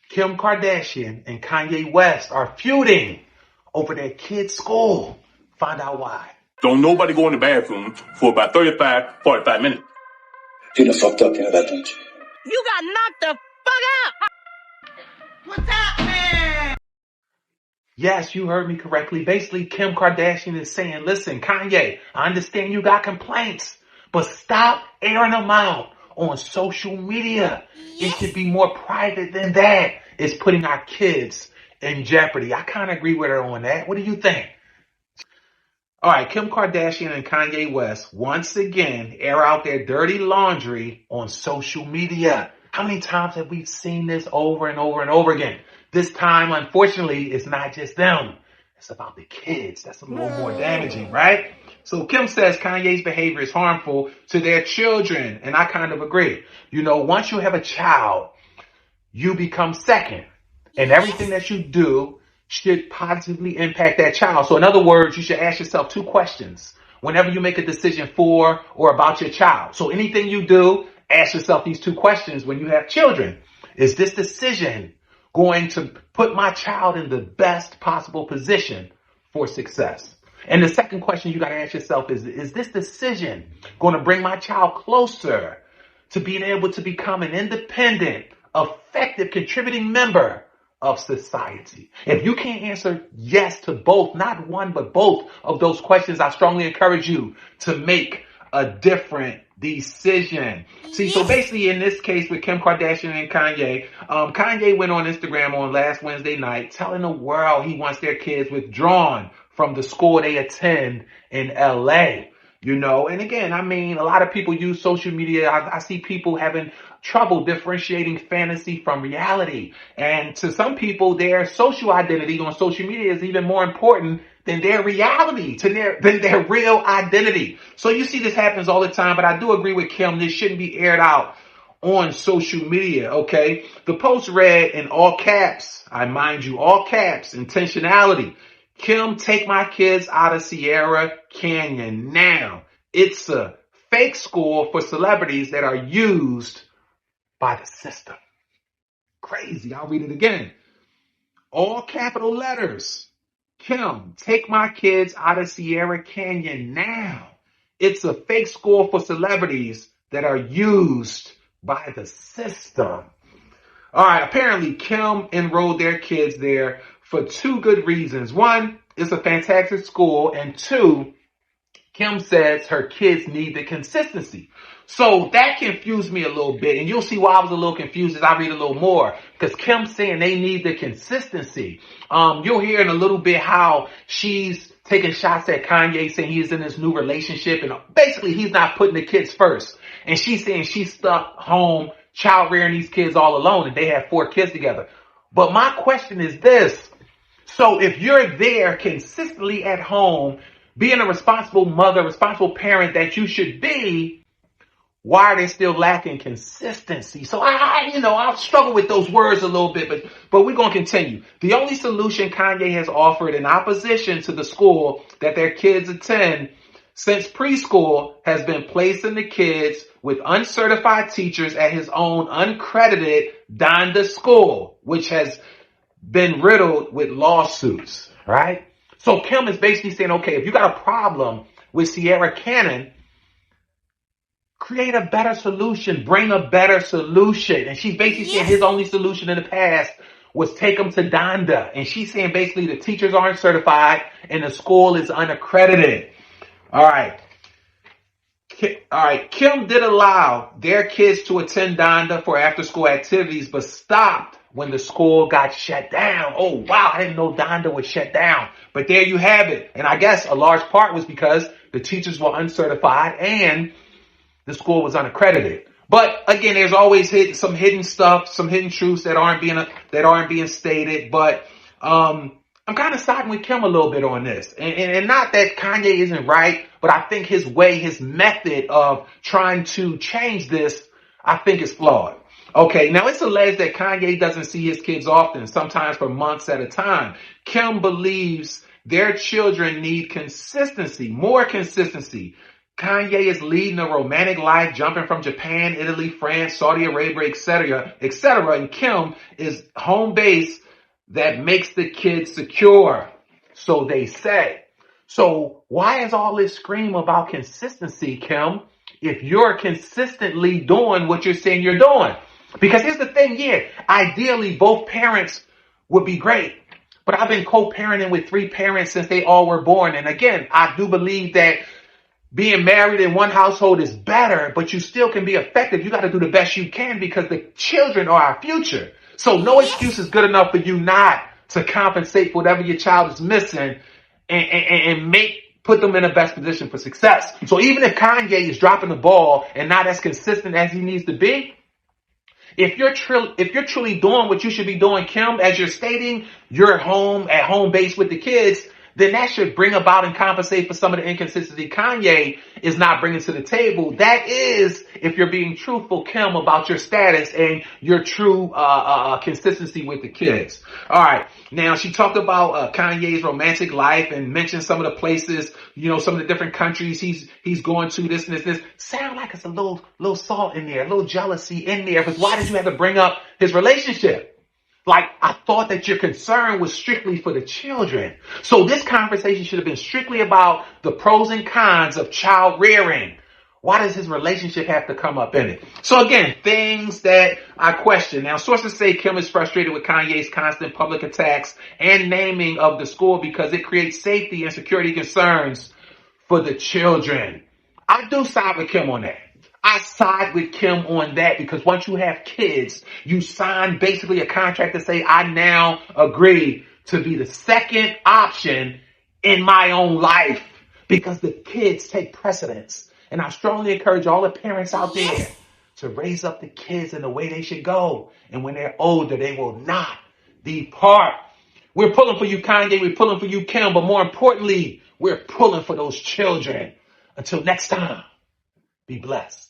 Kim Kardashian and Kanye West are feuding over their kid's school. Find out why. Don't nobody go in the bathroom for about 45 minutes. You done fucked up, you know that, don't you? You got knocked the fuck out! What's happening? Yes, you heard me correctly. Basically, Kim Kardashian is saying, listen, Kanye, I understand you got complaints, but stop airing them out on social media. It should be more private than that. It's putting our kids in jeopardy. I kind of agree with her on that. What do you think? All right, Kim Kardashian and Kanye West once again air out their dirty laundry on social media. How many times have we seen this over and over and over again? This time, unfortunately, it's not just them. It's about the kids. That's a little more damaging, right? So Kim says Kanye's behavior is harmful to their children, and I kind of agree. You know, once you have a child, you become second, and everything that you do should positively impact that child. So in other words, you should ask yourself two questions whenever you make a decision for or about your child. So anything you do, ask yourself these two questions when you have children. Is this decision going to put my child in the best possible position for success? And the second question you got to ask yourself is this decision going to bring my child closer to being able to become an independent, effective, contributing member of society? If you can't answer yes to both, not one, but both of those questions, I strongly encourage you to make a different decision. See, so basically in this case with Kim Kardashian and Kanye, Kanye went on Instagram on last Wednesday night telling the world he wants their kids withdrawn from the school they attend in LA. You know, and again, I mean, a lot of people use social media. I see people having trouble differentiating fantasy from reality. And to some people, their social identity on social media is even more important than their reality, than their real identity. So you see this happens all the time, but I do agree with Kim. This shouldn't be aired out on social media, okay? The post read in all caps, I mind you, all caps, intentionality. Kim, take my kids out of Sierra Canyon now. It's a fake school for celebrities that are used by the system. Crazy. I'll read it again. All capital letters. Kim, take my kids out of Sierra Canyon now. It's a fake school for celebrities that are used by the system. All right. Apparently, Kim enrolled their kids there for two good reasons. One, it's a fantastic school. And two, Kim says her kids need the consistency. So that confused me a little bit. And you'll see why I was a little confused as I read a little more. Because Kim's saying they need the consistency. You'll hear in a little bit how she's taking shots at Kanye, saying he's in this new relationship. And basically, he's not putting the kids first. And she's saying she's stuck home, child rearing these kids all alone. And they have 4 kids together. But my question is this. So if you're there consistently at home, being a responsible mother, responsible parent that you should be, why are they still lacking consistency? So I've struggled with those words a little bit, but we're going to continue. The only solution Kanye has offered in opposition to the school that their kids attend since preschool has been placing the kids with uncertified teachers at his own uncredited Donda school, which has been riddled with lawsuits, right? So Kim is basically saying, okay, if you got a problem with Sierra Canyon, create a better solution, bring a better solution. And she's basically saying his only solution in the past was take them to Donda. And she's saying basically the teachers aren't certified and the school is unaccredited. All right. Kim did allow their kids to attend Donda for after school activities, but stopped when the school got shut down. Oh, wow. I didn't know Donda was shut down. But there you have it. And I guess a large part was because the teachers were uncertified and the school was unaccredited. But again, there's always some hidden stuff, some hidden truths that aren't being stated. But I'm kind of siding with Kim a little bit on this. And not that Kanye isn't right, but I think his way, his method of trying to change this, I think is flawed. Okay, now it's alleged that Kanye doesn't see his kids often, sometimes for months at a time. Kim believes their children need consistency, more consistency. Kanye is leading a romantic life, jumping from Japan, Italy, France, Saudi Arabia, etc., etc. And Kim is home base that makes the kids secure. So they say. So why is all this scream about consistency, Kim, if you're consistently doing what you're saying you're doing? Because here's the thing, ideally both parents would be great. But I've been co-parenting with 3 parents since they all were born. And again, I do believe that being married in one household is better, but you still can be effective. You got to do the best you can because the children are our future. So no excuse is good enough for you not to compensate for whatever your child is missing and put them in the best position for success. So even if Kanye is dropping the ball and not as consistent as he needs to be, if you're truly doing what you should be doing, Kim, as you're stating, you're at home base with the kids, then that should bring about and compensate for some of the inconsistency Kanye is not bringing to the table. That is, if you're being truthful, Kim, about your status and your true consistency with the kids. All right. Now, she talked about Kanye's romantic life and mentioned some of the places, some of the different countries he's going to, this and this. Sound like it's a little salt in there, a little jealousy in there. Because why did you have to bring up his relationship? Like, I thought that your concern was strictly for the children. So this conversation should have been strictly about the pros and cons of child rearing. Why does his relationship have to come up in it? So again, things that I question. Now, sources say Kim is frustrated with Kanye's constant public attacks and naming of the school because it creates safety and security concerns for the children. I do side with Kim on that. I side with Kim on that because once you have kids, you sign basically a contract to say, I now agree to be the second option in my own life because the kids take precedence. And I strongly encourage all the parents out there to raise up the kids in the way they should go. And when they're older, they will not depart. We're pulling for you, Kanye. We're pulling for you, Kim. But more importantly, we're pulling for those children. Until next time, be blessed.